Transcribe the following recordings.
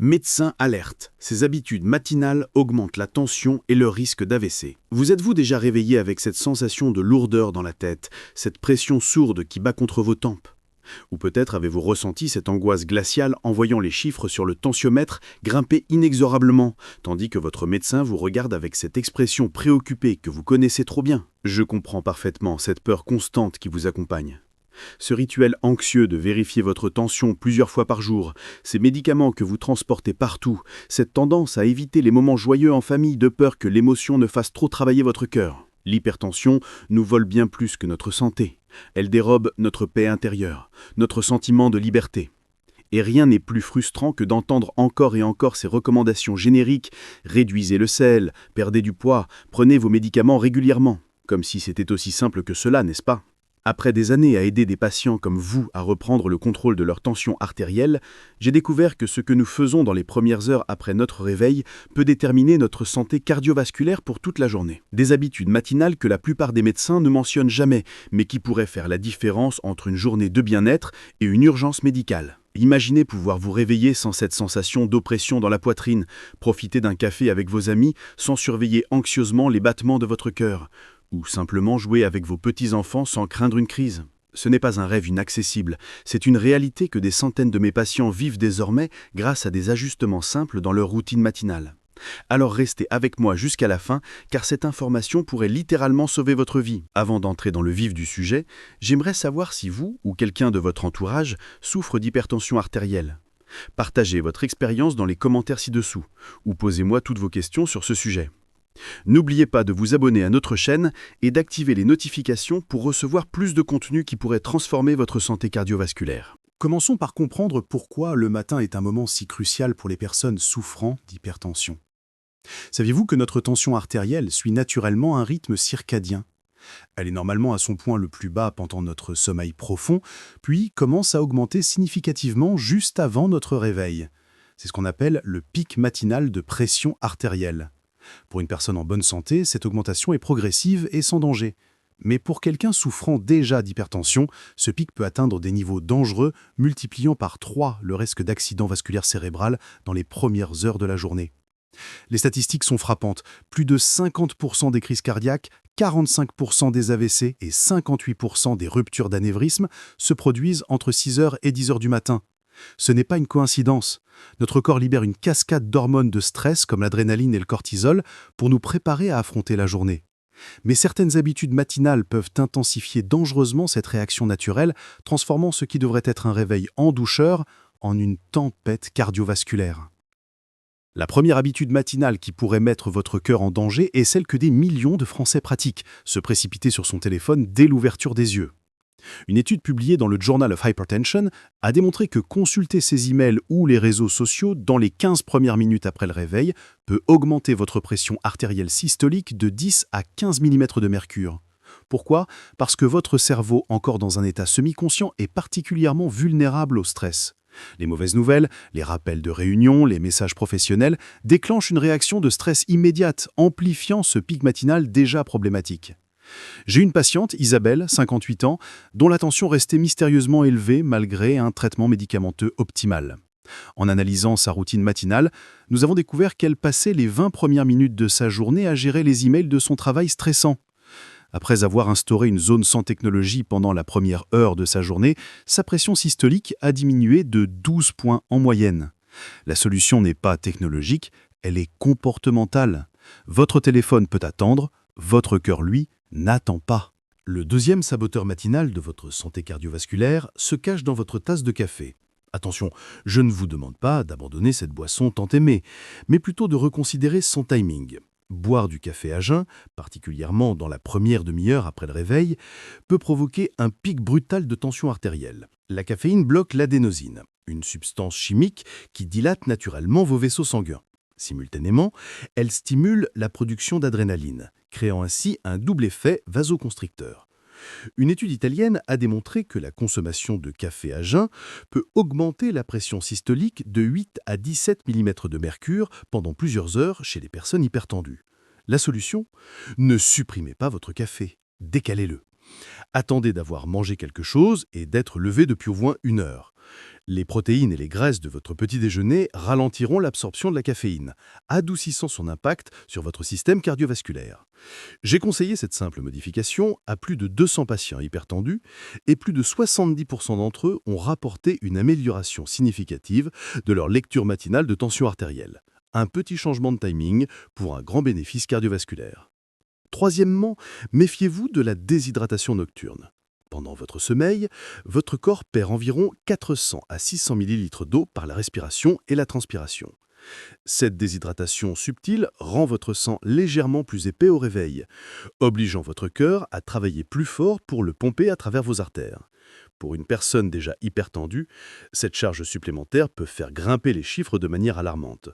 Médecin alerte. Ces habitudes matinales augmentent la tension et le risque d'AVC. Vous êtes-vous déjà réveillé avec cette sensation de lourdeur dans la tête, cette pression sourde qui bat contre vos tempes? Ou peut-être avez-vous ressenti cette angoisse glaciale en voyant les chiffres sur le tensiomètre grimper inexorablement, tandis que votre médecin vous regarde avec cette expression préoccupée que vous connaissez trop bien. Je comprends parfaitement cette peur constante qui vous accompagne. Ce rituel anxieux de vérifier votre tension plusieurs fois par jour, ces médicaments que vous transportez partout, cette tendance à éviter les moments joyeux en famille de peur que l'émotion ne fasse trop travailler votre cœur. L'hypertension nous vole bien plus que notre santé. Elle dérobe notre paix intérieure, notre sentiment de liberté. Et rien n'est plus frustrant que d'entendre encore et encore ces recommandations génériques « Réduisez le sel, perdez du poids, prenez vos médicaments régulièrement ». Comme si c'était aussi simple que cela, n'est-ce pas ? Après des années à aider des patients comme vous à reprendre le contrôle de leur tension artérielle, j'ai découvert que ce que nous faisons dans les premières heures après notre réveil peut déterminer notre santé cardiovasculaire pour toute la journée. Des habitudes matinales que la plupart des médecins ne mentionnent jamais, mais qui pourraient faire la différence entre une journée de bien-être et une urgence médicale. Imaginez pouvoir vous réveiller sans cette sensation d'oppression dans la poitrine, profiter d'un café avec vos amis sans surveiller anxieusement les battements de votre cœur, ou simplement jouer avec vos petits-enfants sans craindre une crise. Ce n'est pas un rêve inaccessible, c'est une réalité que des centaines de mes patients vivent désormais grâce à des ajustements simples dans leur routine matinale. Alors restez avec moi jusqu'à la fin, car cette information pourrait littéralement sauver votre vie. Avant d'entrer dans le vif du sujet, j'aimerais savoir si vous ou quelqu'un de votre entourage souffre d'hypertension artérielle. Partagez votre expérience dans les commentaires ci-dessous, ou posez-moi toutes vos questions sur ce sujet. N'oubliez pas de vous abonner à notre chaîne et d'activer les notifications pour recevoir plus de contenu qui pourrait transformer votre santé cardiovasculaire. Commençons par comprendre pourquoi le matin est un moment si crucial pour les personnes souffrant d'hypertension. Saviez-vous que notre tension artérielle suit naturellement un rythme circadien ? Elle est normalement à son point le plus bas pendant notre sommeil profond, puis commence à augmenter significativement juste avant notre réveil. C'est ce qu'on appelle le pic matinal de pression artérielle. Pour une personne en bonne santé, cette augmentation est progressive et sans danger. Mais pour quelqu'un souffrant déjà d'hypertension, ce pic peut atteindre des niveaux dangereux, multipliant par 3 le risque d'accident vasculaire cérébral dans les premières heures de la journée. Les statistiques sont frappantes. Plus de 50% des crises cardiaques, 45% des AVC et 58% des ruptures d'anévrisme se produisent entre 6h et 10h du matin. Ce n'est pas une coïncidence. Notre corps libère une cascade d'hormones de stress comme l'adrénaline et le cortisol pour nous préparer à affronter la journée. Mais certaines habitudes matinales peuvent intensifier dangereusement cette réaction naturelle, transformant ce qui devrait être un réveil en douceur en une tempête cardiovasculaire. La première habitude matinale qui pourrait mettre votre cœur en danger est celle que des millions de Français pratiquent, se précipiter sur son téléphone dès l'ouverture des yeux. Une étude publiée dans le Journal of Hypertension a démontré que consulter ses emails ou les réseaux sociaux dans les 15 premières minutes après le réveil peut augmenter votre pression artérielle systolique de 10 à 15 mm de mercure. Pourquoi ? Parce que votre cerveau, encore dans un état semi-conscient, est particulièrement vulnérable au stress. Les mauvaises nouvelles, les rappels de réunion, les messages professionnels déclenchent une réaction de stress immédiate, amplifiant ce pic matinal déjà problématique. J'ai une patiente, Isabelle, 58 ans, dont la tension restait mystérieusement élevée malgré un traitement médicamenteux optimal. En analysant sa routine matinale, nous avons découvert qu'elle passait les 20 premières minutes de sa journée à gérer les emails de son travail stressant. Après avoir instauré une zone sans technologie pendant la première heure de sa journée, sa pression systolique a diminué de 12 points en moyenne. La solution n'est pas technologique, elle est comportementale. Votre téléphone peut attendre, votre cœur, lui, n'attend pas. Le deuxième saboteur matinal de votre santé cardiovasculaire se cache dans votre tasse de café. Attention, je ne vous demande pas d'abandonner cette boisson tant aimée, mais plutôt de reconsidérer son timing. Boire du café à jeun, particulièrement dans la première demi-heure après le réveil, peut provoquer un pic brutal de tension artérielle. La caféine bloque l'adénosine, une substance chimique qui dilate naturellement vos vaisseaux sanguins. Simultanément, elle stimule la production d'adrénaline, créant ainsi un double effet vasoconstricteur. Une étude italienne a démontré que la consommation de café à jeun peut augmenter la pression systolique de 8 à 17 mm de mercure pendant plusieurs heures chez les personnes hypertendues. La solution ? Ne supprimez pas votre café, décalez-le. Attendez d'avoir mangé quelque chose et d'être levé depuis au moins 1 heure. Les protéines et les graisses de votre petit déjeuner ralentiront l'absorption de la caféine, adoucissant son impact sur votre système cardiovasculaire. J'ai conseillé cette simple modification à plus de 200 patients hypertendus et plus de 70% d'entre eux ont rapporté une amélioration significative de leur lecture matinale de tension artérielle. Un petit changement de timing pour un grand bénéfice cardiovasculaire. Troisièmement, méfiez-vous de la déshydratation nocturne. Pendant votre sommeil, votre corps perd environ 400 à 600 ml d'eau par la respiration et la transpiration. Cette déshydratation subtile rend votre sang légèrement plus épais au réveil, obligeant votre cœur à travailler plus fort pour le pomper à travers vos artères. Pour une personne déjà hypertendue, cette charge supplémentaire peut faire grimper les chiffres de manière alarmante.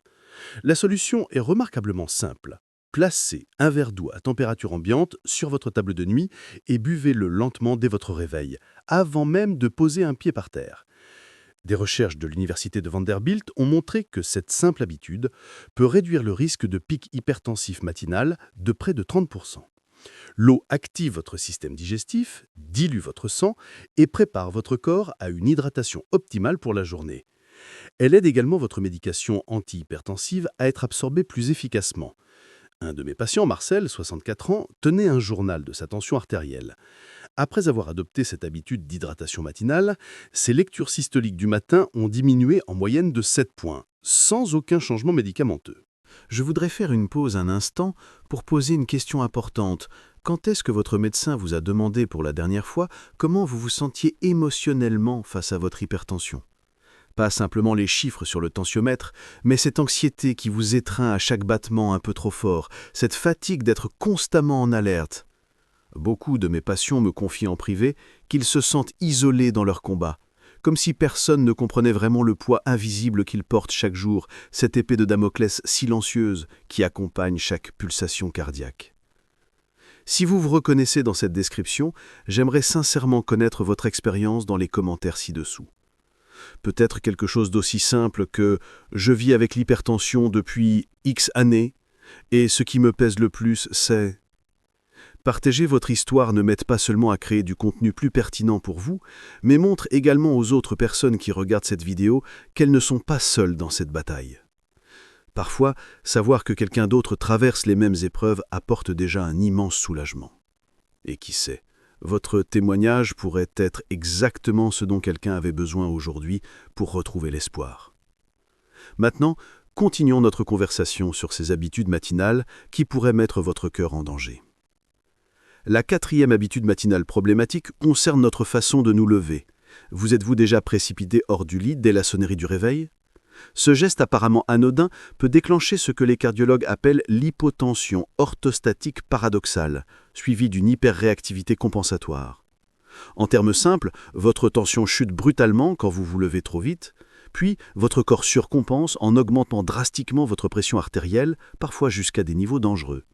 La solution est remarquablement simple. Placez un verre d'eau à température ambiante sur votre table de nuit et buvez-le lentement dès votre réveil, avant même de poser un pied par terre. Des recherches de l'université de Vanderbilt ont montré que cette simple habitude peut réduire le risque de pic hypertensif matinal de près de 30%. L'eau active votre système digestif, dilue votre sang et prépare votre corps à une hydratation optimale pour la journée. Elle aide également votre médication antihypertensive à être absorbée plus efficacement. Un de mes patients, Marcel, 64 ans, tenait un journal de sa tension artérielle. Après avoir adopté cette habitude d'hydratation matinale, ses lectures systoliques du matin ont diminué en moyenne de 7 points, sans aucun changement médicamenteux. Je voudrais faire une pause un instant pour poser une question importante. Quand est-ce que votre médecin vous a demandé pour la dernière fois comment vous vous sentiez émotionnellement face à votre hypertension ? Pas simplement les chiffres sur le tensiomètre, mais cette anxiété qui vous étreint à chaque battement un peu trop fort, cette fatigue d'être constamment en alerte. Beaucoup de mes patients me confient en privé qu'ils se sentent isolés dans leur combat, comme si personne ne comprenait vraiment le poids invisible qu'ils portent chaque jour, cette épée de Damoclès silencieuse qui accompagne chaque pulsation cardiaque. Si vous vous reconnaissez dans cette description, j'aimerais sincèrement connaître votre expérience dans les commentaires ci-dessous. Peut-être quelque chose d'aussi simple que « je vis avec l'hypertension depuis X années et ce qui me pèse le plus, c'est… » Partager votre histoire ne m'aide pas seulement à créer du contenu plus pertinent pour vous, mais montre également aux autres personnes qui regardent cette vidéo qu'elles ne sont pas seules dans cette bataille. Parfois, savoir que quelqu'un d'autre traverse les mêmes épreuves apporte déjà un immense soulagement. Et qui sait, votre témoignage pourrait être exactement ce dont quelqu'un avait besoin aujourd'hui pour retrouver l'espoir. Maintenant, continuons notre conversation sur ces habitudes matinales qui pourraient mettre votre cœur en danger. La quatrième habitude matinale problématique concerne notre façon de nous lever. Vous êtes-vous déjà précipité hors du lit dès la sonnerie du réveil ? Ce geste apparemment anodin peut déclencher ce que les cardiologues appellent l'hypotension orthostatique paradoxale, suivie d'une hyperréactivité compensatoire. En termes simples, votre tension chute brutalement quand vous vous levez trop vite, puis votre corps surcompense en augmentant drastiquement votre pression artérielle, parfois jusqu'à des niveaux dangereux.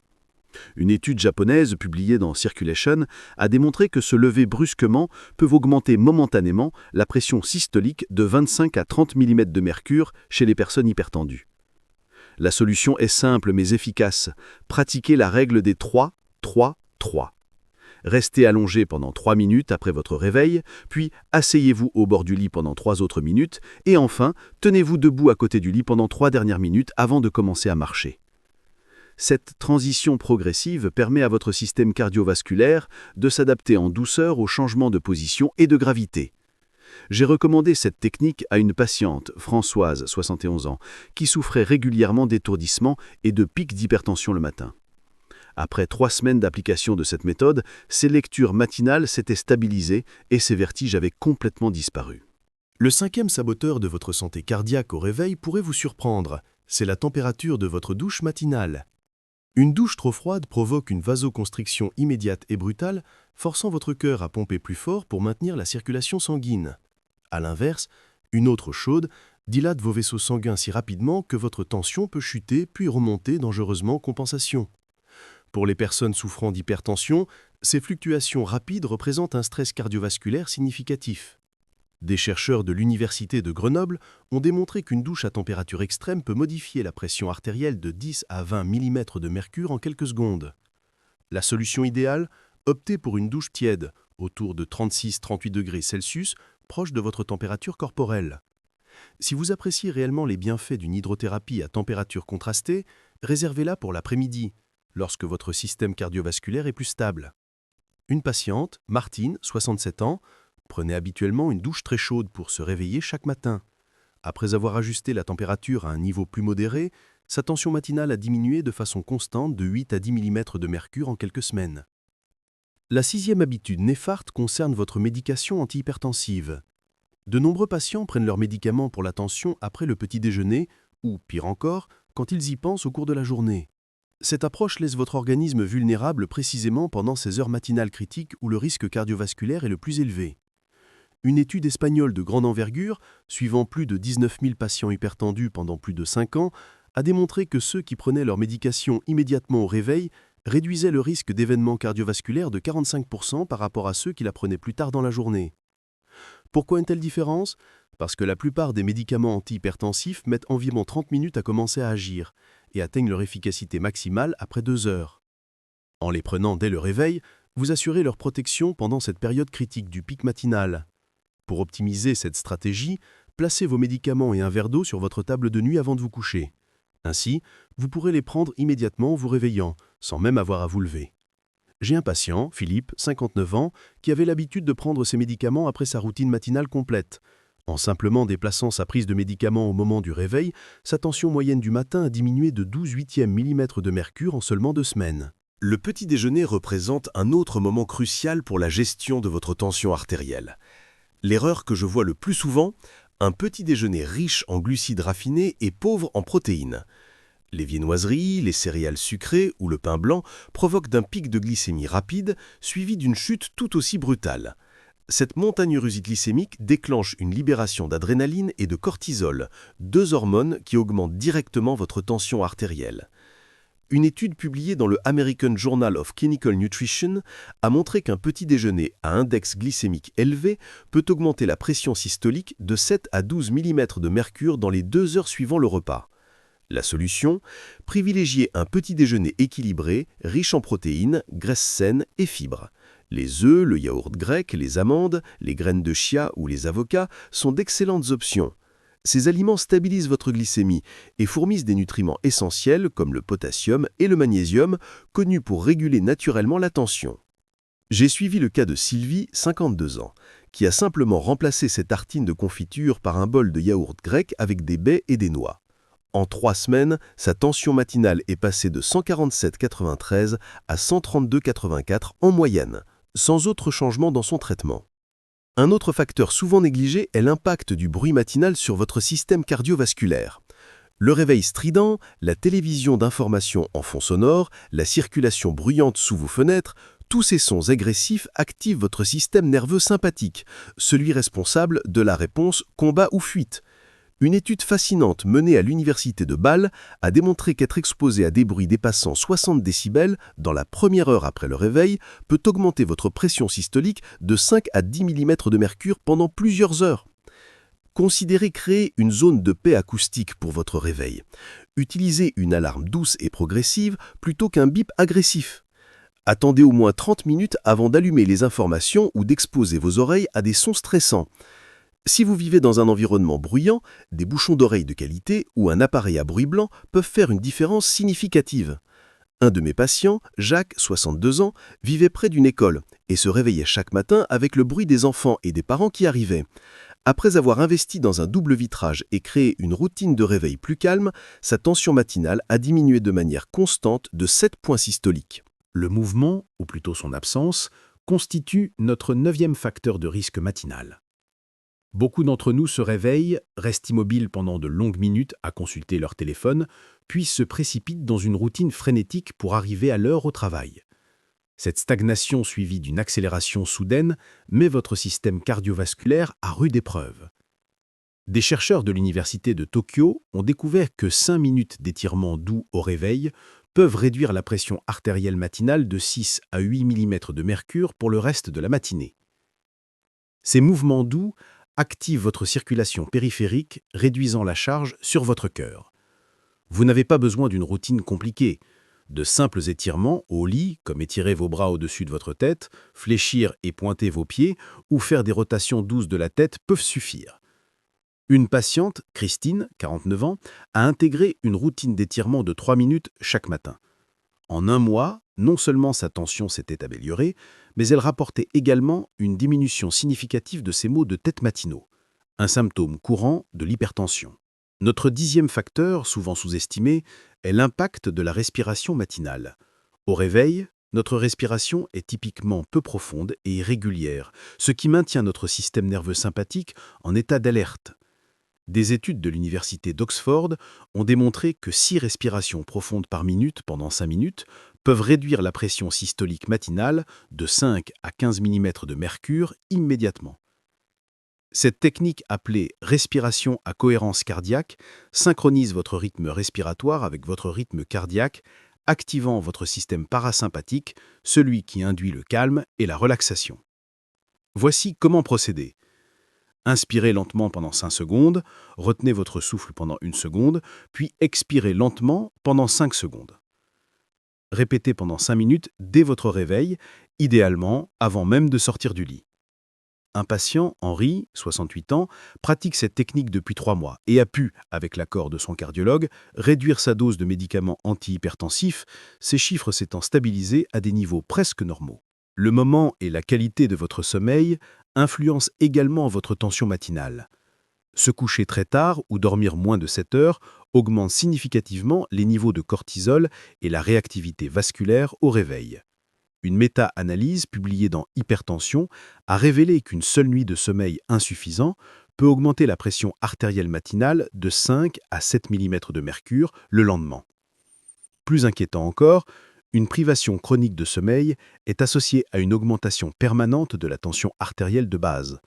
Une étude japonaise publiée dans Circulation a démontré que se lever brusquement peut augmenter momentanément la pression systolique de 25 à 30 mm de mercure chez les personnes hypertendues. La solution est simple mais efficace. Pratiquez la règle des 3-3-3. Restez allongé pendant 3 minutes après votre réveil, puis asseyez-vous au bord du lit pendant 3 autres minutes, et enfin, tenez-vous debout à côté du lit pendant 3 dernières minutes avant de commencer à marcher. Cette transition progressive permet à votre système cardiovasculaire de s'adapter en douceur aux changements de position et de gravité. J'ai recommandé cette technique à une patiente, Françoise, 71 ans, qui souffrait régulièrement d'étourdissements et de pics d'hypertension le matin. Après 3 semaines d'application de cette méthode, ses lectures matinales s'étaient stabilisées et ses vertiges avaient complètement disparu. Le cinquième saboteur de votre santé cardiaque au réveil pourrait vous surprendre. C'est la température de votre douche matinale. Une douche trop froide provoque une vasoconstriction immédiate et brutale, forçant votre cœur à pomper plus fort pour maintenir la circulation sanguine. A l'inverse, une eau trop chaude dilate vos vaisseaux sanguins si rapidement que votre tension peut chuter puis remonter dangereusement en compensation. Pour les personnes souffrant d'hypertension, ces fluctuations rapides représentent un stress cardiovasculaire significatif. Des chercheurs de l'Université de Grenoble ont démontré qu'une douche à température extrême peut modifier la pression artérielle de 10 à 20 mm de mercure en quelques secondes. La solution idéale, optez pour une douche tiède, autour de 36-38 degrés Celsius, proche de votre température corporelle. Si vous appréciez réellement les bienfaits d'une hydrothérapie à température contrastée, réservez-la pour l'après-midi, lorsque votre système cardiovasculaire est plus stable. Une patiente, Martine, 67 ans, prenait habituellement une douche très chaude pour se réveiller chaque matin. Après avoir ajusté la température à un niveau plus modéré, sa tension matinale a diminué de façon constante de 8 à 10 mm de mercure en quelques semaines. La sixième habitude néfaste concerne votre médication antihypertensive. De nombreux patients prennent leurs médicaments pour la tension après le petit déjeuner ou, pire encore, quand ils y pensent au cours de la journée. Cette approche laisse votre organisme vulnérable précisément pendant ces heures matinales critiques où le risque cardiovasculaire est le plus élevé. Une étude espagnole de grande envergure, suivant plus de 19 000 patients hypertendus pendant plus de 5 ans, a démontré que ceux qui prenaient leur médication immédiatement au réveil réduisaient le risque d'événements cardiovasculaires de 45% par rapport à ceux qui la prenaient plus tard dans la journée. Pourquoi une telle différence ? Parce que la plupart des médicaments antihypertensifs mettent environ 30 minutes à commencer à agir et atteignent leur efficacité maximale après 2 heures. En les prenant dès le réveil, vous assurez leur protection pendant cette période critique du pic matinal. Pour optimiser cette stratégie, placez vos médicaments et un verre d'eau sur votre table de nuit avant de vous coucher. Ainsi, vous pourrez les prendre immédiatement en vous réveillant, sans même avoir à vous lever. J'ai un patient, Philippe, 59 ans, qui avait l'habitude de prendre ses médicaments après sa routine matinale complète. En simplement déplaçant sa prise de médicaments au moment du réveil, sa tension moyenne du matin a diminué de 12/8 mm de mercure en seulement 2 semaines. Le petit déjeuner représente un autre moment crucial pour la gestion de votre tension artérielle. L'erreur que je vois le plus souvent, un petit déjeuner riche en glucides raffinés et pauvre en protéines. Les viennoiseries, les céréales sucrées ou le pain blanc provoquent d'un pic de glycémie rapide, suivi d'une chute tout aussi brutale. Cette montagne russe glycémique déclenche une libération d'adrénaline et de cortisol, 2 hormones qui augmentent directement votre tension artérielle. Une étude publiée dans le American Journal of Clinical Nutrition a montré qu'un petit déjeuner à index glycémique élevé peut augmenter la pression systolique de 7 à 12 mm de mercure dans les 2 heures suivant le repas. La solution ? Privilégier un petit déjeuner équilibré, riche en protéines, graisses saines et fibres. Les œufs, le yaourt grec, les amandes, les graines de chia ou les avocats sont d'excellentes options. Ces aliments stabilisent votre glycémie et fournissent des nutriments essentiels comme le potassium et le magnésium, connus pour réguler naturellement la tension. J'ai suivi le cas de Sylvie, 52 ans, qui a simplement remplacé ses tartines de confiture par un bol de yaourt grec avec des baies et des noix. En 3 semaines, sa tension matinale est passée de 147,93 à 132,84 en moyenne, sans autre changement dans son traitement. Un autre facteur souvent négligé est l'impact du bruit matinal sur votre système cardiovasculaire. Le réveil strident, la télévision d'information en fond sonore, la circulation bruyante sous vos fenêtres, tous ces sons agressifs activent votre système nerveux sympathique, celui responsable de la réponse combat ou fuite. Une étude fascinante menée à l'université de Bâle a démontré qu'être exposé à des bruits dépassant 60 décibels dans la première heure après le réveil peut augmenter votre pression systolique de 5 à 10 mm de mercure pendant plusieurs heures. Considérez créer une zone de paix acoustique pour votre réveil. Utilisez une alarme douce et progressive plutôt qu'un bip agressif. Attendez au moins 30 minutes avant d'allumer les informations ou d'exposer vos oreilles à des sons stressants. Si vous vivez dans un environnement bruyant, des bouchons d'oreilles de qualité ou un appareil à bruit blanc peuvent faire une différence significative. Un de mes patients, Jacques, 62 ans, vivait près d'une école et se réveillait chaque matin avec le bruit des enfants et des parents qui arrivaient. Après avoir investi dans un double vitrage et créé une routine de réveil plus calme, sa tension matinale a diminué de manière constante de 7 points systoliques. Le mouvement, ou plutôt son absence, constitue notre 9e facteur de risque matinal. Beaucoup d'entre nous se réveillent, restent immobiles pendant de longues minutes à consulter leur téléphone, puis se précipitent dans une routine frénétique pour arriver à l'heure au travail. Cette stagnation suivie d'une accélération soudaine met votre système cardiovasculaire à rude épreuve. Des chercheurs de l'université de Tokyo ont découvert que 5 minutes d'étirement doux au réveil peuvent réduire la pression artérielle matinale de 6 à 8 mm de mercure pour le reste de la matinée. Ces mouvements doux active votre circulation périphérique, réduisant la charge sur votre cœur. Vous n'avez pas besoin d'une routine compliquée. De simples étirements au lit, comme étirer vos bras au-dessus de votre tête, fléchir et pointer vos pieds, ou faire des rotations douces de la tête peuvent suffire. Une patiente, Christine, 49 ans, a intégré une routine d'étirement de 3 minutes chaque matin. En un mois, non seulement sa tension s'était améliorée, mais elle rapportait également une diminution significative de ses maux de tête matinaux, un symptôme courant de l'hypertension. Notre 10e facteur, souvent sous-estimé, est l'impact de la respiration matinale. Au réveil, notre respiration est typiquement peu profonde et irrégulière, ce qui maintient notre système nerveux sympathique en état d'alerte. Des études de l'université d'Oxford ont démontré que 6 respirations profondes par minute pendant 5 minutes peuvent réduire la pression systolique matinale de 5 à 15 mm de mercure immédiatement. Cette technique appelée respiration à cohérence cardiaque synchronise votre rythme respiratoire avec votre rythme cardiaque, activant votre système parasympathique, celui qui induit le calme et la relaxation. Voici comment procéder. Inspirez lentement pendant 5 secondes, retenez votre souffle pendant 1 seconde, puis expirez lentement pendant 5 secondes. Répétez pendant 5 minutes dès votre réveil, idéalement avant même de sortir du lit. Un patient, Henri, 68 ans, pratique cette technique depuis 3 mois et a pu, avec l'accord de son cardiologue, réduire sa dose de médicaments antihypertensifs, ces chiffres s'étant stabilisés à des niveaux presque normaux. Le moment et la qualité de votre sommeil influencent également votre tension matinale. Se coucher très tard ou dormir moins de 7 heures augmente significativement les niveaux de cortisol et la réactivité vasculaire au réveil. Une méta-analyse publiée dans Hypertension a révélé qu'une seule nuit de sommeil insuffisant peut augmenter la pression artérielle matinale de 5 à 7 mm de mercure le lendemain. Plus inquiétant encore, une privation chronique de sommeil est associée à une augmentation permanente de la tension artérielle de base.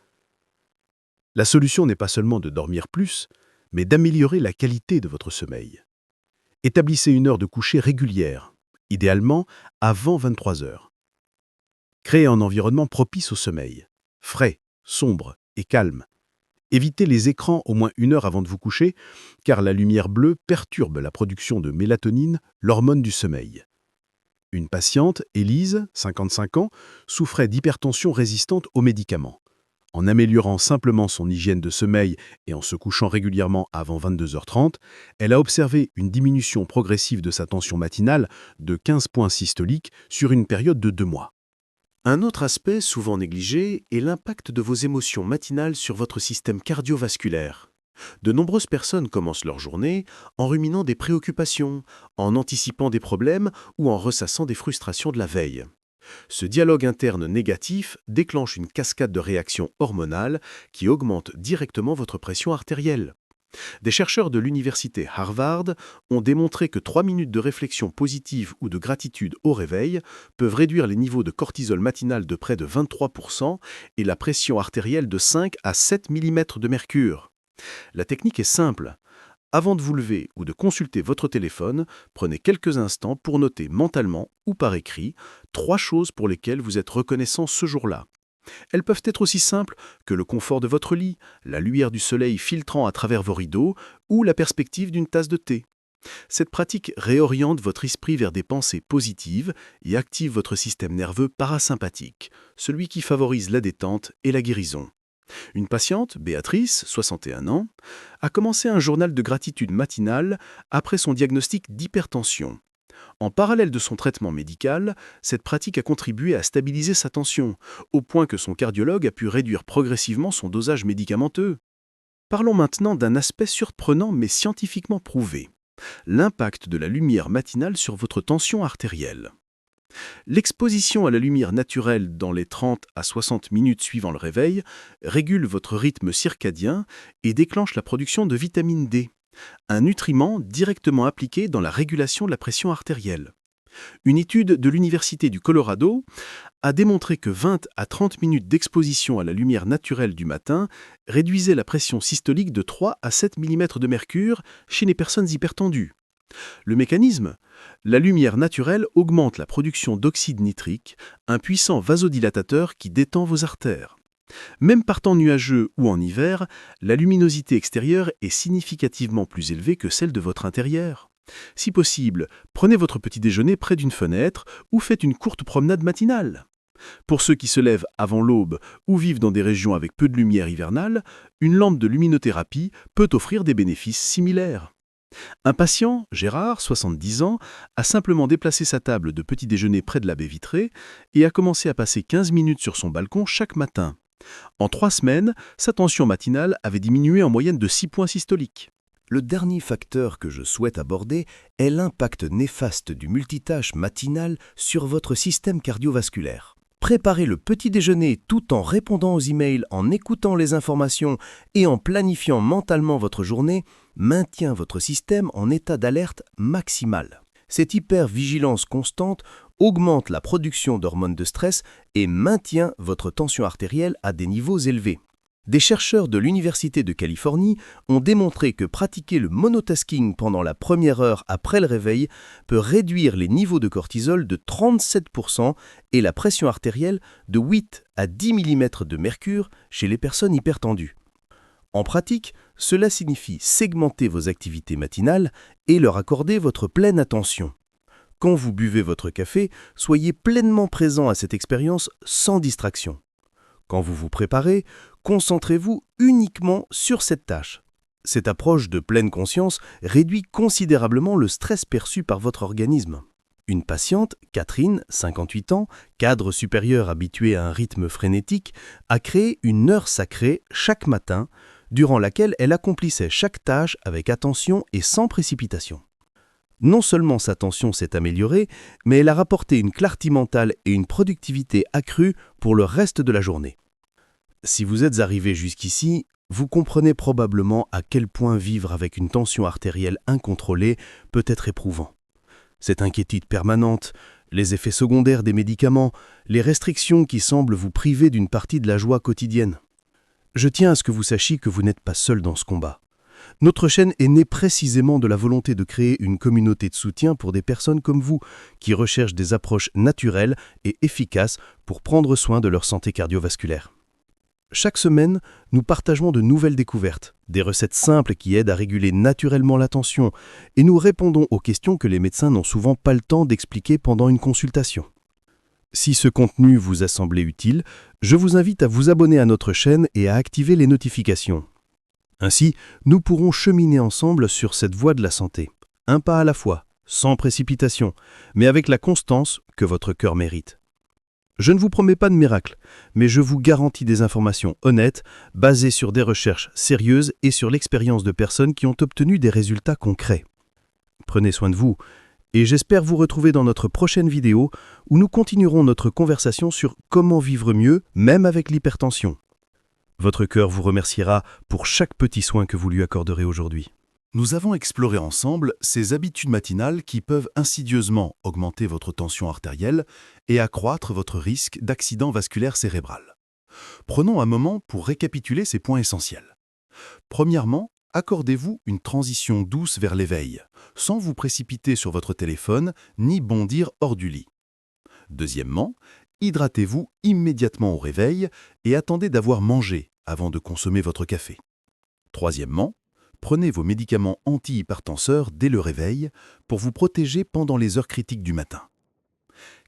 La solution n'est pas seulement de dormir plus, mais d'améliorer la qualité de votre sommeil. Établissez une heure de coucher régulière, idéalement avant 23 heures. Créez un environnement propice au sommeil, frais, sombre et calme. Évitez les écrans au moins 1 heure avant de vous coucher, car la lumière bleue perturbe la production de mélatonine, l'hormone du sommeil. Une patiente, Élise, 55 ans, souffrait d'hypertension résistante aux médicaments. En améliorant simplement son hygiène de sommeil et en se couchant régulièrement avant 22h30, elle a observé une diminution progressive de sa tension matinale de 15 points systoliques sur une période de 2 mois. Un autre aspect souvent négligé est l'impact de vos émotions matinales sur votre système cardiovasculaire. De nombreuses personnes commencent leur journée en ruminant des préoccupations, en anticipant des problèmes ou en ressassant des frustrations de la veille. Ce dialogue interne négatif déclenche une cascade de réactions hormonales qui augmentent directement votre pression artérielle. Des chercheurs de l'université Harvard ont démontré que 3 minutes de réflexion positive ou de gratitude au réveil peuvent réduire les niveaux de cortisol matinal de près de 23% et la pression artérielle de 5 à 7 mm de mercure. La technique est simple. Avant de vous lever ou de consulter votre téléphone, prenez quelques instants pour noter mentalement ou par écrit 3 choses pour lesquelles vous êtes reconnaissant ce jour-là. Elles peuvent être aussi simples que le confort de votre lit, la lumière du soleil filtrant à travers vos rideaux ou la perspective d'une tasse de thé. Cette pratique réoriente votre esprit vers des pensées positives et active votre système nerveux parasympathique, celui qui favorise la détente et la guérison. Une patiente, Béatrice, 61 ans, a commencé un journal de gratitude matinal après son diagnostic d'hypertension. En parallèle de son traitement médical, cette pratique a contribué à stabiliser sa tension, au point que son cardiologue a pu réduire progressivement son dosage médicamenteux. Parlons maintenant d'un aspect surprenant mais scientifiquement prouvé, l'impact de la lumière matinale sur votre tension artérielle. L'exposition à la lumière naturelle dans les 30 à 60 minutes suivant le réveil régule votre rythme circadien et déclenche la production de vitamine D, un nutriment directement appliqué dans la régulation de la pression artérielle. Une étude de l'Université du Colorado a démontré que 20 à 30 minutes d'exposition à la lumière naturelle du matin réduisait la pression systolique de 3 à 7 mm de mercure chez les personnes hypertendues. Le mécanisme ? La lumière naturelle augmente la production d'oxyde nitrique, un puissant vasodilatateur qui détend vos artères. Même par temps nuageux ou en hiver, la luminosité extérieure est significativement plus élevée que celle de votre intérieur. Si possible, prenez votre petit déjeuner près d'une fenêtre ou faites une courte promenade matinale. Pour ceux qui se lèvent avant l'aube ou vivent dans des régions avec peu de lumière hivernale, une lampe de luminothérapie peut offrir des bénéfices similaires. Un patient, Gérard, 70 ans, a simplement déplacé sa table de petit déjeuner près de la baie vitrée et a commencé à passer 15 minutes sur son balcon chaque matin. En 3 semaines, sa tension matinale avait diminué en moyenne de 6 points systoliques. Le dernier facteur que je souhaite aborder est l'impact néfaste du multitâche matinal sur votre système cardiovasculaire. Préparer le petit déjeuner tout en répondant aux emails, en écoutant les informations et en planifiant mentalement votre journée maintient votre système en état d'alerte maximale. Cette hypervigilance constante augmente la production d'hormones de stress et maintient votre tension artérielle à des niveaux élevés. Des chercheurs de l'Université de Californie ont démontré que pratiquer le monotasking pendant la première heure après le réveil peut réduire les niveaux de cortisol de 37% et la pression artérielle de 8 à 10 mm de mercure chez les personnes hypertendues. En pratique, cela signifie segmenter vos activités matinales et leur accorder votre pleine attention. Quand vous buvez votre café, soyez pleinement présent à cette expérience sans distraction. Quand vous vous préparez, concentrez-vous uniquement sur cette tâche. Cette approche de pleine conscience réduit considérablement le stress perçu par votre organisme. Une patiente, Catherine, 58 ans, cadre supérieur habitué à un rythme frénétique, a créé une heure sacrée chaque matin, durant laquelle elle accomplissait chaque tâche avec attention et sans précipitation. Non seulement sa tension s'est améliorée, mais elle a rapporté une clarté mentale et une productivité accrue pour le reste de la journée. Si vous êtes arrivé jusqu'ici, vous comprenez probablement à quel point vivre avec une tension artérielle incontrôlée peut être éprouvant. Cette inquiétude permanente, les effets secondaires des médicaments, les restrictions qui semblent vous priver d'une partie de la joie quotidienne. Je tiens à ce que vous sachiez que vous n'êtes pas seul dans ce combat. Notre chaîne est née précisément de la volonté de créer une communauté de soutien pour des personnes comme vous, qui recherchent des approches naturelles et efficaces pour prendre soin de leur santé cardiovasculaire. Chaque semaine, nous partageons de nouvelles découvertes, des recettes simples qui aident à réguler naturellement la tension, et nous répondons aux questions que les médecins n'ont souvent pas le temps d'expliquer pendant une consultation. Si ce contenu vous a semblé utile, je vous invite à vous abonner à notre chaîne et à activer les notifications. Ainsi, nous pourrons cheminer ensemble sur cette voie de la santé, un pas à la fois, sans précipitation, mais avec la constance que votre cœur mérite. Je ne vous promets pas de miracle, mais je vous garantis des informations honnêtes, basées sur des recherches sérieuses et sur l'expérience de personnes qui ont obtenu des résultats concrets. Prenez soin de vous, et j'espère vous retrouver dans notre prochaine vidéo où nous continuerons notre conversation sur comment vivre mieux, même avec l'hypertension. Votre cœur vous remerciera pour chaque petit soin que vous lui accorderez aujourd'hui. Nous avons exploré ensemble ces habitudes matinales qui peuvent insidieusement augmenter votre tension artérielle et accroître votre risque d'accident vasculaire cérébral. Prenons un moment pour récapituler ces points essentiels. Premièrement, accordez-vous une transition douce vers l'éveil, sans vous précipiter sur votre téléphone ni bondir hors du lit. Deuxièmement, hydratez-vous immédiatement au réveil et attendez d'avoir mangé avant de consommer votre café. Troisièmement, prenez vos médicaments antihypertenseurs dès le réveil pour vous protéger pendant les heures critiques du matin.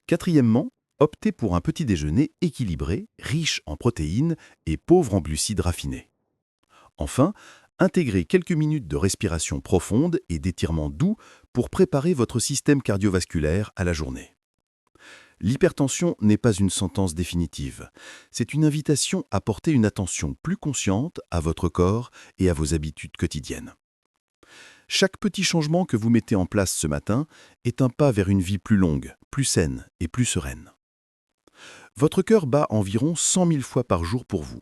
Quatrièmement, optez pour un petit déjeuner équilibré, riche en protéines et pauvre en glucides raffinés. Enfin, intégrez quelques minutes de respiration profonde et d'étirement doux pour préparer votre système cardiovasculaire à la journée. L'hypertension n'est pas une sentence définitive. C'est une invitation à porter une attention plus consciente à votre corps et à vos habitudes quotidiennes. Chaque petit changement que vous mettez en place ce matin est un pas vers une vie plus longue, plus saine et plus sereine. Votre cœur bat environ 100 000 fois par jour pour vous.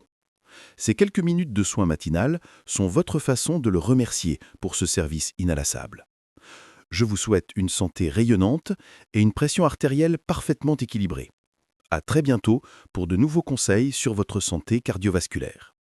Ces quelques minutes de soins matinal sont votre façon de le remercier pour ce service inlassable. Je vous souhaite une santé rayonnante et une pression artérielle parfaitement équilibrée. À très bientôt pour de nouveaux conseils sur votre santé cardiovasculaire.